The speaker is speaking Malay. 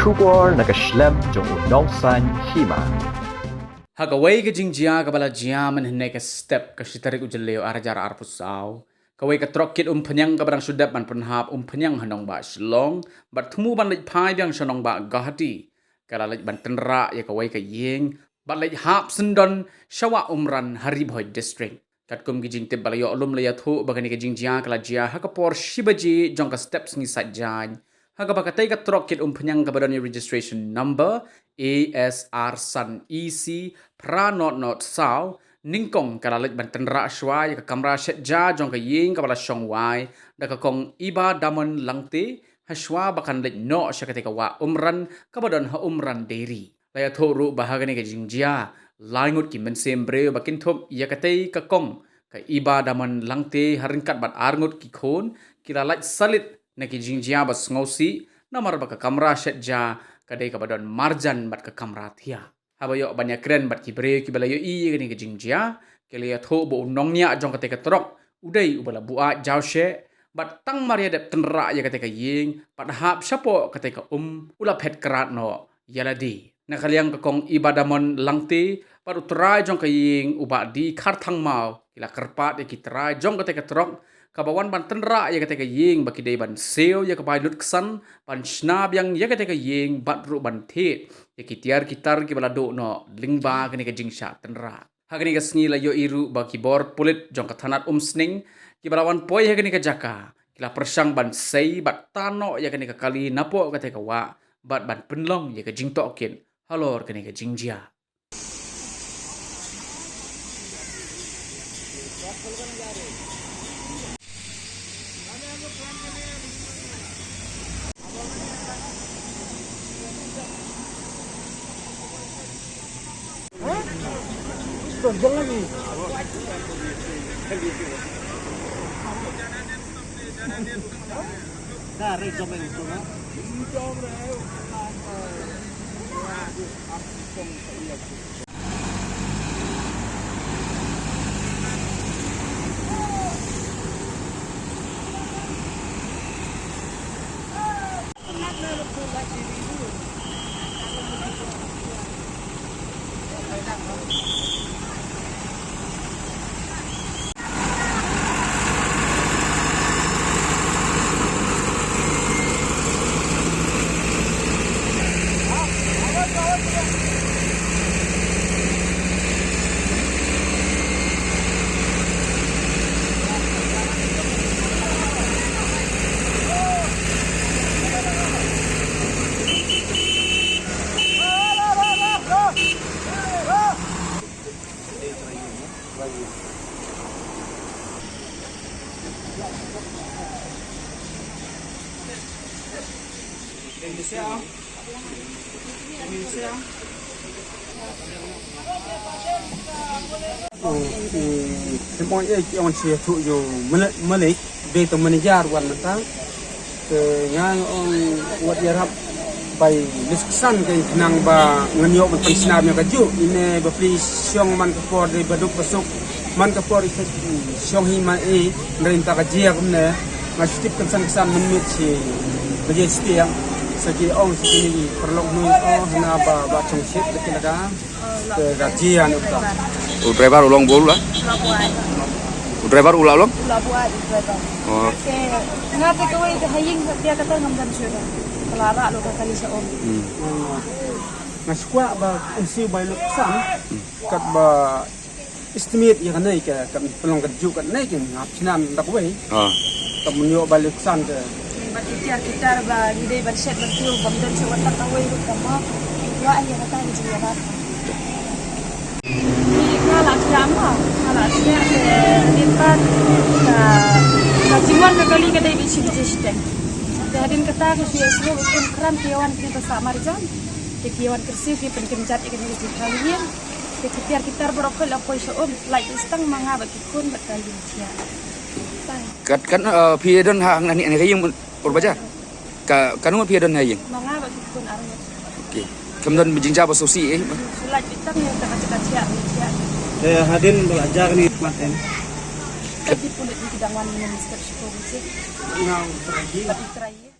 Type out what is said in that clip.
Shubor nakaslem jong unong san hima. Hagaway ka jingjia kabala jiaman hinay ka step ka sitarik ujaleo arajar arpusaw. Kaway ka trokit penyang kabarang sudap man penhap penyang hanong ba slong bat temu ban lej pai biang sanong ba gahati. Kala lej ban tenra ya kaway ka yeng bat lej hap sendon syawa umran Hariboy district. Kat kum gijing tib balayo alum layat hu bagani ka jingjia kala jia hakapor shibaji jong ka steps ngi sajjan. Hagapakatay ka trokit penyang kabarang registration number ASR San EC Pranot Not Sao Ningkong kalalit banten ra shwai ka kamera shet ja jong ka ying kabala shong wai da ka kong iba damon langte haswa bakan lit no sya ka wa umran kabadon ha umran dairy laya thoru bahagani ka jingjia langut ki mensembre bakin thop ya katay ka kong ka iba damon langte haringkat bat arngut ki khon kilalat salit na ki jingjia bas ngosi namar baka kamera shet ja kadai kabadon marjan bat ka kamera thia habayo banyak keren bat kibre kibalayo i gani ke jingjia kelia tho bo nongnya jong kate ka trok udai ubala bua jawshe bat tang maria dep tenra ya kate ka ying pat hap sapo kate ka ula phet krat no yaladi nakaliang ka kong ibadamon langte pat utrai jong ka ying uba di kharthang mau kila kerpat ya kitrai jong kate ka trok kabawan ban tenra ya kate ka ying baki dei ban seo ya ka bai lut ksan ban snab yang ya kate ka ying bat ru ban the ya kitiar kitar ki balado no lingba kani ka jingsha tenra hagani ka sngi la yo iru baki bor pulit jong ka thanat sning ki balawan poi hagani ka jaka kila persang ban sei bat tano ya kani ka kali napo kate ka wa bat ban penlong ya ka jingto kin halor kani ka jingjia Tonton lagi. Dari jomel itu kan? Jomel. Semua yang sia tu yo Malik beto manajar wan mata ke ngang wat yarap bai diskusan ke nang ba nganyo ban pisnab nya kaju ine ba pli syong man kapor de baduk pasuk man kapor ikut syong hi ma e nerinta kajia kumne masih kesan menit si bagi setiap segi ong segi perlok nu hana ba chong sit dekila ke gajian uta driver ulang bolu lah driver ulang ulang buat driver oke ngate kawai ke haying dia kata ngamdan sudah kelara lo kali sa om naswa ba usi ba luksan kat ba estimate ya kanai ke kan pelong kerju kan naik ngap sinam tak we kemunyo ba luksan ke kita ba hidai berset bertiu bamdan sudah tak kawai lo kama wa ya kata ni dia ba Kalau siapa lipat kajian kekali kedai biji sistem. Hadin kata kesia sebab keran kiawan kita sama marjan, kiawan kersi ki penkencat ikan di kalian, kitar berokol apa isom, like istang mangga bagi kun berkali cia. Kan piadon hang nani kayeng berbaca. Kanu piadon hayeng. Mangga bagi kun arus. Okey. Kemudian bijinja basusi Sulat istang yang tak cia. Hadin belajar nih Martin. Kaji pun di bidang wanita minister sekolah sih. Yang terakhir.